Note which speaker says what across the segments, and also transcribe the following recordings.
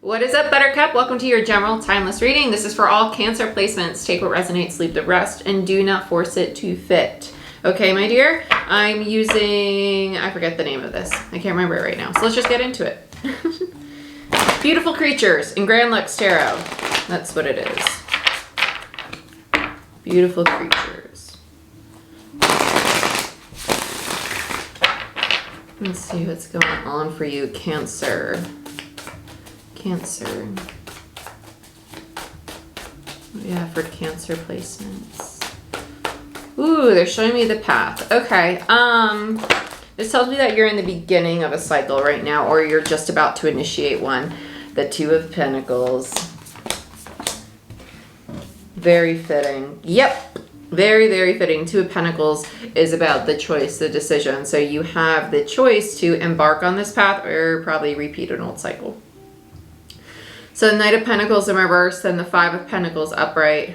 Speaker 1: What is up, Buttercup? Welcome to your general timeless reading. This is for all Cancer placements. Take what resonates, leave the rest, and do not force it to fit. Okay, my dear? I'm using, I forget the name of this. I can't remember it right now. So let's just get into it. Beautiful creatures in Grand Lux Tarot. That's what it is. Beautiful creatures. Let's see what's going on for you, Cancer. Cancer. Yeah, for Cancer placements. Ooh, they're showing me the path. Okay. This tells me that you're in the beginning of a cycle right now, or you're just about to initiate one. The Two of Pentacles. Very fitting. Yep. Very, very fitting. Two of Pentacles is about the choice, the decision. So you have the choice to embark on this path or probably repeat an old cycle. So the Knight of Pentacles in reverse and the Five of Pentacles upright.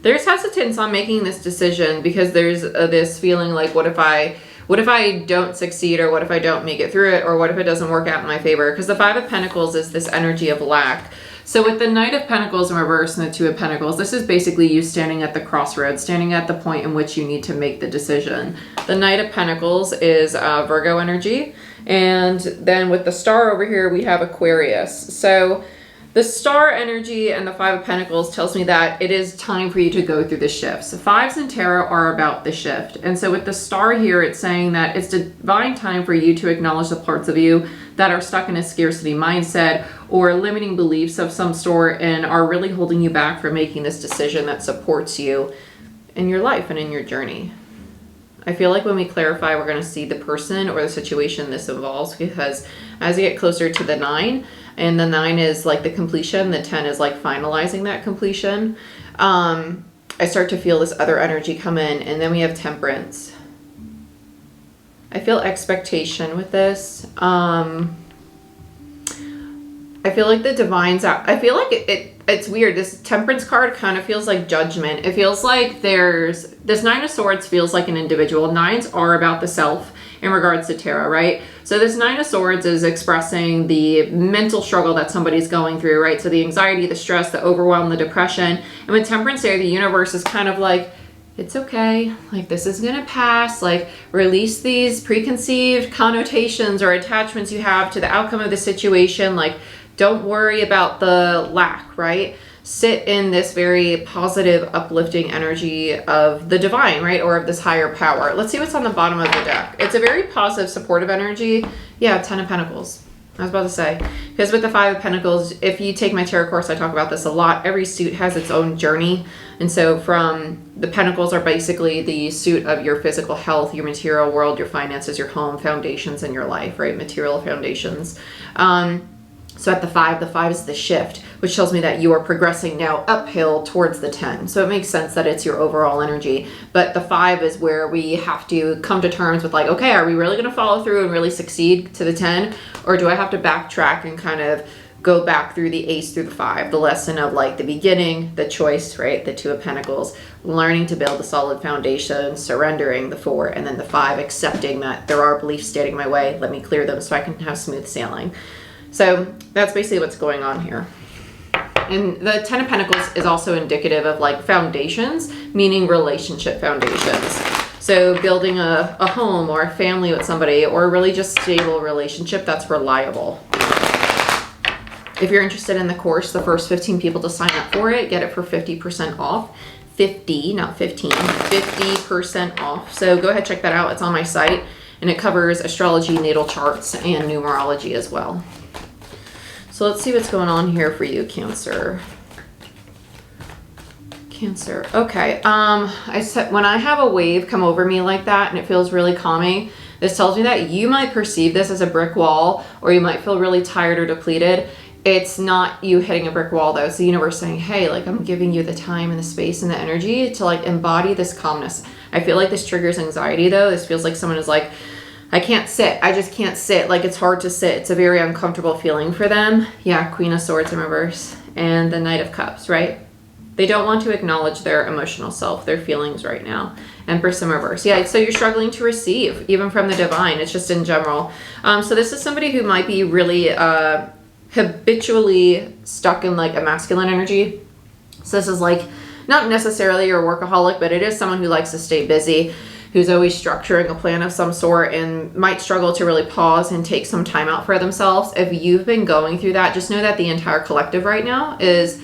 Speaker 1: There's hesitance on making this decision because there's this feeling like, what if I don't succeed, or what if I don't make it through it, or what if it doesn't work out in my favor? Because the Five of Pentacles is this energy of lack. So with the Knight of Pentacles in reverse and the Two of Pentacles, this is basically you standing at the crossroads, standing at the point in which you need to make the decision. The Knight of Pentacles is Virgo energy. And then with the Star over here, we have Aquarius. So the Star energy and the Five of Pentacles tells me that it is time for you to go through the shifts. Fives in tarot are about the shift. And so with the Star here, it's saying that it's divine time for you to acknowledge the parts of you that are stuck in a scarcity mindset or limiting beliefs of some sort and are really holding you back from making this decision that supports you in your life and in your journey. I feel like when we clarify, we're going to see the person or the situation this involves, because as you get closer to the 9, and the 9 is like the completion, the 10 is like finalizing that completion, I start to feel this other energy come in. And then we have Temperance. I feel expectation with this. I feel like the divine's out. I feel like it's weird. This Temperance card kind of feels like judgment. It feels like this Nine of Swords feels like an individual. Nines are about the self in regards to tarot, right? So this Nine of Swords is expressing the mental struggle that somebody's going through, right? So the anxiety, the stress, the overwhelm, the depression. And with Temperance there, the universe is kind of like, it's okay. Like, this is going to pass. Like, release these preconceived connotations or attachments you have to the outcome of the situation. Like, don't worry about the lack, right? Sit in this very positive, uplifting energy of the divine, right? Or of this higher power. Let's see what's on the bottom of the deck. It's a very positive, supportive energy. Yeah, Ten of Pentacles. I was about to say. Because with the Five of Pentacles, if you take my tarot course, I talk about this a lot. Every suit has its own journey. And so from the Pentacles are basically the suit of your physical health, your material world, your finances, your home, foundations in your life, right? Material foundations. So at the 5 is the shift, which tells me that you are progressing now uphill towards the 10. So it makes sense that it's your overall energy. But the 5 is where we have to come to terms with, like, okay, are we really going to follow through and really succeed to the 10? Or do I have to backtrack and kind of go back through the Ace through the 5? The lesson of, like, the beginning, the choice, right? The Two of Pentacles, learning to build a solid foundation, surrendering the 4, and then the 5, accepting that there are beliefs standing in my way. Let me clear them so I can have smooth sailing. So that's basically what's going on here. And the Ten of Pentacles is also indicative of, like, foundations, meaning relationship foundations. So building a home or a family with somebody, or a really just stable relationship that's reliable. If you're interested in the course, the first 15 people to sign up for it get it for 50% off. 50, not 15, 50% off. So go ahead, check that out. It's on my site, and it covers astrology, natal charts, and numerology as well. So let's see what's going on here for you, Cancer. Cancer. Okay. I said when I have a wave come over me like that and it feels really calming, this tells me that you might perceive this as a brick wall, or you might feel really tired or depleted. It's not you hitting a brick wall, though. It's the universe saying, hey, like, I'm giving you the time and the space and the energy to, like, embody this calmness. I feel like this triggers anxiety, though. This feels like someone is like, I can't sit. I just can't sit. Like, it's hard to sit. It's a very uncomfortable feeling for them. Yeah, Queen of Swords in reverse. And the Knight of Cups, right? They don't want to acknowledge their emotional self, their feelings right now. Empress in reverse. Yeah, so you're struggling to receive, even from the divine. It's just in general. So this is somebody who might be really habitually stuck in like a masculine energy. So this is like not necessarily your workaholic, but it is someone who likes to stay busy, who's always structuring a plan of some sort and might struggle to really pause and take some time out for themselves. If you've been going through that, just know that the entire collective right now is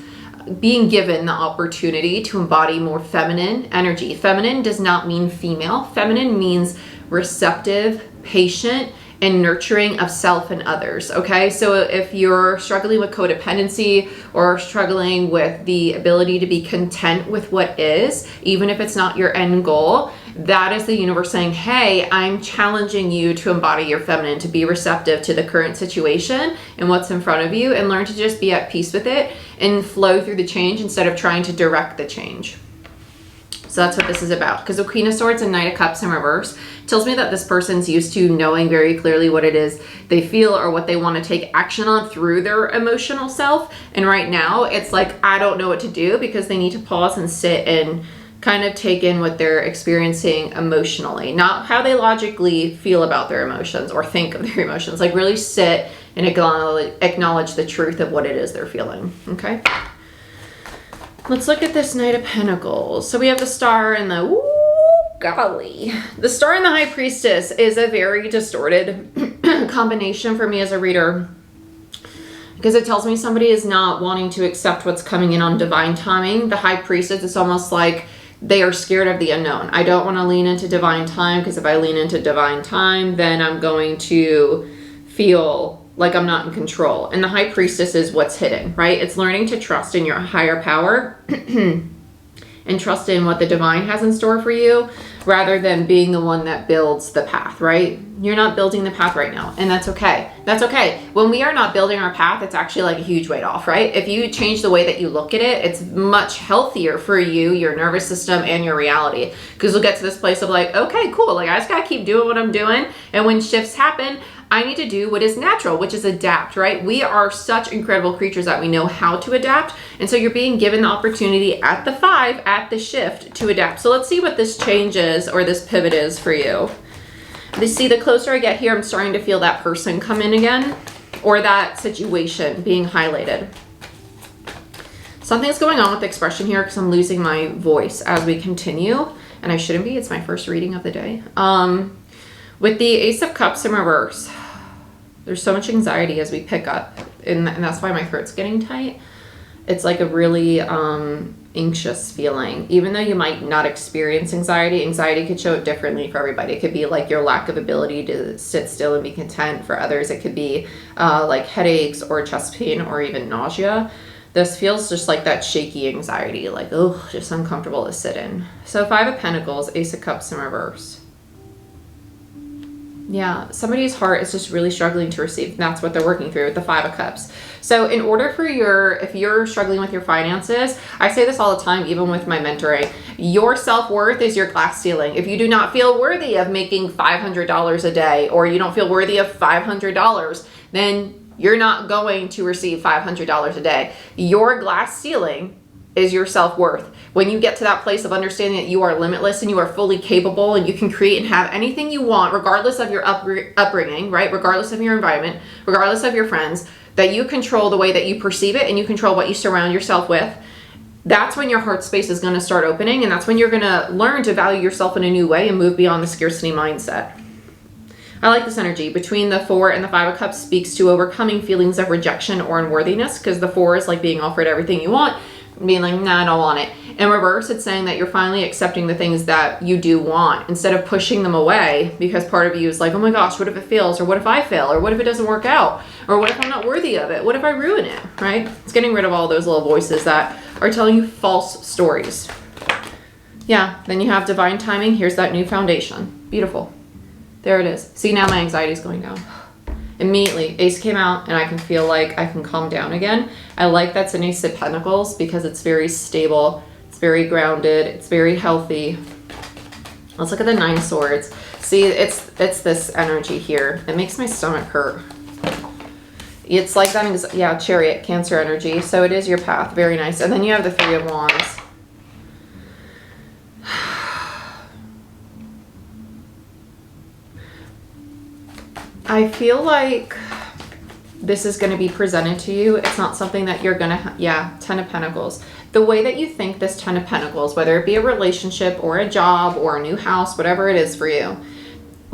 Speaker 1: being given the opportunity to embody more feminine energy. Feminine does not mean female. Feminine means receptive, patient, and nurturing of self and others. Okay, so if you're struggling with codependency or struggling with the ability to be content with what is, even if it's not your end goal, that is the universe saying, hey, I'm challenging you to embody your feminine, to be receptive to the current situation and what's in front of you, and learn to just be at peace with it and flow through the change instead of trying to direct the change. So that's what this is about. Because the Queen of Swords and Knight of Cups in reverse tells me that this person's used to knowing very clearly what it is they feel or what they want to take action on through their emotional self. And right now it's like, I don't know what to do, because they need to pause and sit and kind of take in what they're experiencing emotionally, not how they logically feel about their emotions or think of their emotions. Like really sit and acknowledge the truth of what it is they're feeling. Okay. Let's look at this Knight of Pentacles. So we have the Star and the, ooh, golly. The Star and the High Priestess is a very distorted combination for me as a reader, because it tells me somebody is not wanting to accept what's coming in on divine timing. The High Priestess, it's almost like they are scared of the unknown. I don't want to lean into divine time, because if I lean into divine time, then I'm going to feel like I'm not in control. And the High Priestess is what's hidden, right? It's learning to trust in your higher power and trust in what the divine has in store for you, rather than being the one that builds the path, right? You're not building the path right now, and that's okay. That's okay. When we are not building our path, it's actually like a huge weight off, right? If you change the way that you look at it, it's much healthier for you, your nervous system, and your reality. Because you'll get to this place of like, okay, cool. Like I just gotta keep doing what I'm doing. And when shifts happen, I need to do what is natural, which is adapt, right? We are such incredible creatures that we know how to adapt. And so you're being given the opportunity at the 5, at the shift, to adapt. So let's see what this change is, or this pivot is for you. You see, the closer I get here, I'm starting to feel that person come in again, or that situation being highlighted. Something's going on with the expression here, because I'm losing my voice as we continue. And I shouldn't be, it's my first reading of the day. With the Ace of Cups in reverse, there's so much anxiety as we pick up, and that's why my throat's getting tight. It's like a really anxious feeling. Even though you might not experience anxiety, anxiety could show up differently for everybody. It could be like your lack of ability to sit still and be content. For others, it could be like headaches or chest pain or even nausea. This feels just like that shaky anxiety, like, oh, just uncomfortable to sit in. So 5 of Pentacles, Ace of Cups in reverse. Yeah, somebody's heart is just really struggling to receive. That's what they're working through with the 5 of Cups. So in order for if you're struggling with your finances, I say this all the time, even with my mentoring, your self-worth is your glass ceiling. If you do not feel worthy of making $500 a day, or you don't feel worthy of $500, then you're not going to receive $500 a day. Your glass ceiling is your self-worth. When you get to that place of understanding that you are limitless and you are fully capable and you can create and have anything you want, regardless of your upbringing, right? Regardless of your environment, regardless of your friends, that you control the way that you perceive it and you control what you surround yourself with, that's when your heart space is going to start opening, and that's when you're going to learn to value yourself in a new way and move beyond the scarcity mindset. I like this energy. Between the 4 and the 5 of Cups speaks to overcoming feelings of rejection or unworthiness, because the 4 is like being offered everything you want, being like, nah, I don't want it. In reverse, it's saying that you're finally accepting the things that you do want instead of pushing them away, because part of you is like, oh my gosh, what if it fails? Or what if I fail? Or what if it doesn't work out? Or what if I'm not worthy of it? What if I ruin it, right? It's getting rid of all those little voices that are telling you false stories. Yeah, then you have divine timing. Here's that new foundation. Beautiful. There it is. See, now my anxiety is going down. Immediately, Ace came out, and I can feel like I can calm down again. I like that's an Ace of Pentacles because it's very stable, it's very grounded, it's very healthy. Let's look at the 9 of Swords. See, it's this energy here. It makes my stomach hurt. It's like that, yeah, Chariot, Cancer energy. So it is your path. Very nice. And then you have the 3 of Wands. I feel like this is going to be presented to you. It's not something that you're going to, yeah, 10 of Pentacles. The way that you think this 10 of Pentacles, whether it be a relationship or a job or a new house, whatever it is for you,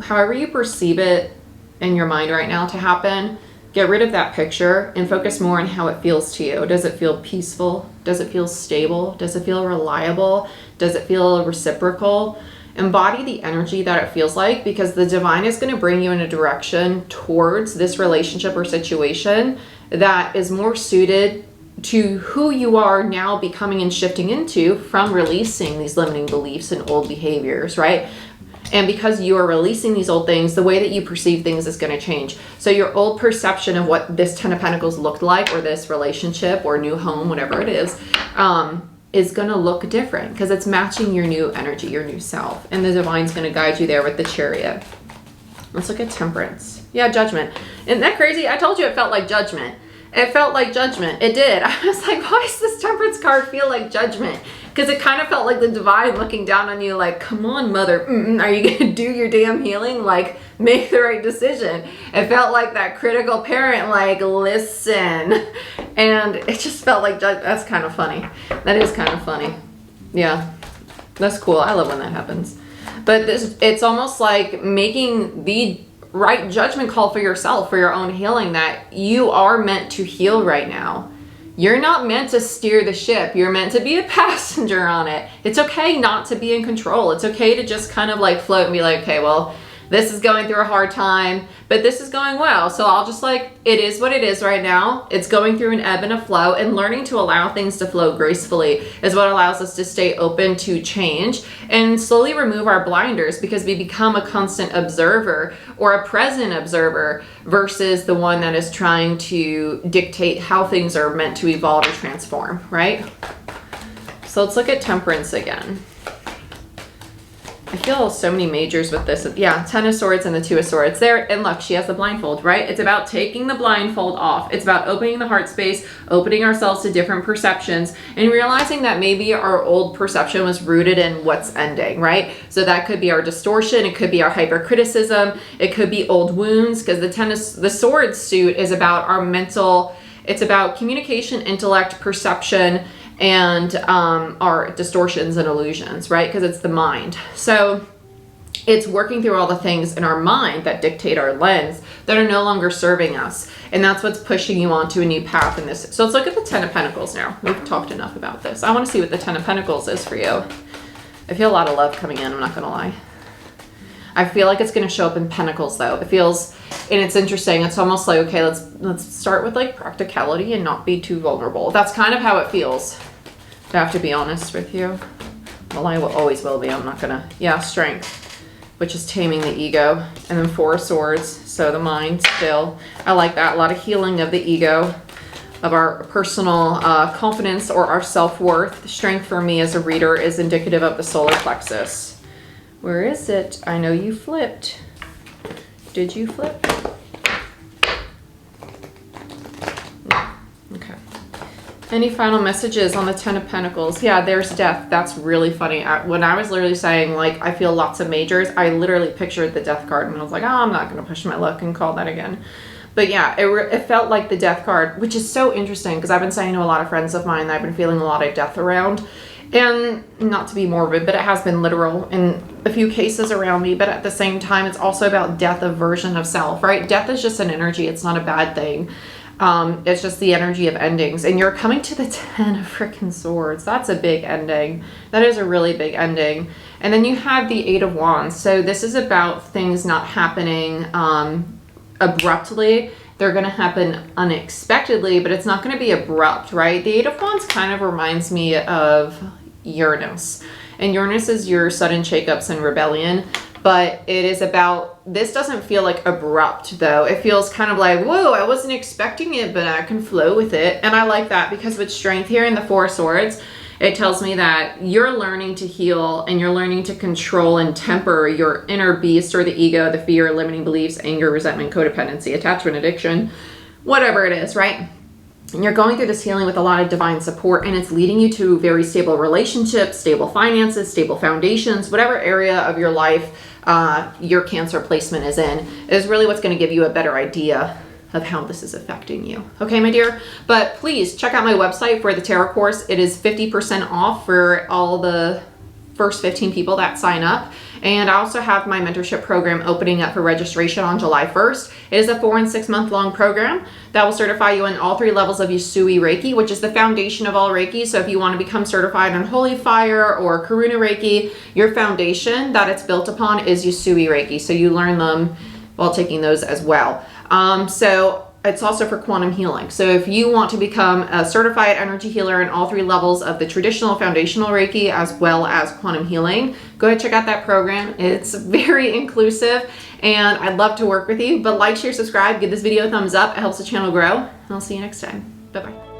Speaker 1: however you perceive it in your mind right now to happen, get rid of that picture and focus more on how it feels to you. Does it feel peaceful? Does it feel stable? Does it feel reliable? Does it feel reciprocal? Embody the energy that it feels like, because the divine is going to bring you in a direction towards this relationship or situation that is more suited to who you are now becoming and shifting into from releasing these limiting beliefs and old behaviors, right? And because you are releasing these old things, the way that you perceive things is going to change. So your old perception of what this 10 of Pentacles looked like, or this relationship or new home, whatever it is going to look different because it's matching your new energy, your new self. And the divine's going to guide you there with the Chariot. Let's look at Temperance. Yeah, Judgment. Isn't that crazy? I told you it felt like Judgment. It felt like Judgment. It did. I was like, why does this Temperance card feel like Judgment? Because it kind of felt like the divine looking down on you like, come on, mother. Are you going to do your damn healing? Like, make the right decision. It felt like that critical parent, like, listen. And it just felt like, that's kind of funny. That is kind of funny. Yeah, that's cool. I love when that happens. But it's almost like making the right judgment call for yourself, for your own healing, that you are meant to heal right now. You're not meant to steer the ship. You're meant to be a passenger on it. It's okay not to be in control. It's okay to just kind of like float and be like, okay, well, this is going through a hard time, but this is going well. So I'll just like, it is what it is right now. It's going through an ebb and a flow, and learning to allow things to flow gracefully is what allows us to stay open to change and slowly remove our blinders, because we become a constant observer or a present observer versus the one that is trying to dictate how things are meant to evolve or transform, right? So let's look at Temperance again. I feel so many majors with this. Yeah, 10 of Swords and the 2 of Swords there. And look, she has the blindfold, right? It's about taking the blindfold off. It's about opening the heart space, opening ourselves to different perceptions, and realizing that maybe our old perception was rooted in what's ending, right? So that could be our distortion. It could be our hypercriticism. It could be old wounds, because the Swords suit is about our mental, it's about communication, intellect, perception, and our distortions and illusions, right? Because it's the mind. So it's working through all the things in our mind that dictate our lens that are no longer serving us. And that's what's pushing you onto a new path in this. So let's look at the 10 of Pentacles now. We've talked enough about this. I want to see what the 10 of Pentacles is for you. I feel a lot of love coming in, I'm not going to lie. I feel like it's going to show up in Pentacles though. It feels, and it's interesting. It's almost like, okay, let's start with like practicality and not be too vulnerable. That's kind of how it feels. I have to be honest with you. Well, I always will be. I'm not gonna, yeah, Strength, which is taming the ego. And then 4 of Swords, so the mind still. I like that. A lot of healing of the ego, of our personal confidence or our self-worth. Strength for me as a reader is indicative of the solar plexus. Where is it? I know you flipped. Did you flip? No. Okay. Any final messages on the 10 of Pentacles? Yeah, there's Death. That's really funny. When I was literally saying, like, I feel lots of majors, I literally pictured the Death card, and I was like, oh, I'm not going to push my luck and call that again. But yeah, it felt like the Death card, which is so interesting, because I've been saying to a lot of friends of mine that I've been feeling a lot of death around. And not to be morbid, but it has been literal in a few cases around me. But at the same time, it's also about death of version of self, right? Death is just an energy. It's not a bad thing. It's just the energy of endings. And you're coming to the 10 of freaking Swords. That's a big ending. That is a really big ending. And then you have the 8 of Wands. So this is about things not happening abruptly. They're going to happen unexpectedly, but it's not going to be abrupt, right? The 8 of Wands kind of reminds me of Uranus. And Uranus is your sudden shakeups and rebellion. But it is about, this doesn't feel like abrupt though. It feels kind of like, whoa, I wasn't expecting it, but I can flow with it. And I like that, because with Strength here in the 4 of Swords, it tells me that you're learning to heal and you're learning to control and temper your inner beast, or the ego, the fear, limiting beliefs, anger, resentment, codependency, attachment, addiction, whatever it is, right? And you're going through this healing with a lot of divine support, and it's leading you to very stable relationships, stable finances, stable foundations, whatever area of your life your Cancer placement is in, is really what's going to give you a better idea of how this is affecting you. Okay, my dear? But please check out my website for the tarot course. It is 50% off for all the first 15 people that sign up. And I also have my mentorship program opening up for registration on July 1st. It is a 4 and 6 month long program that will certify you in all 3 levels of Usui Reiki, which is the foundation of all Reiki. So if you want to become certified in Holy Fire or Karuna Reiki, your foundation that it's built upon is Usui Reiki. So you learn them while taking those as well. So it's also for quantum healing. So if you want to become a certified energy healer in all 3 levels of the traditional foundational Reiki as well as quantum healing, go ahead, check out that program. It's very inclusive and I'd love to work with you. But like, share, subscribe, give this video a thumbs up. It helps the channel grow. And I'll see you next time. Bye-bye.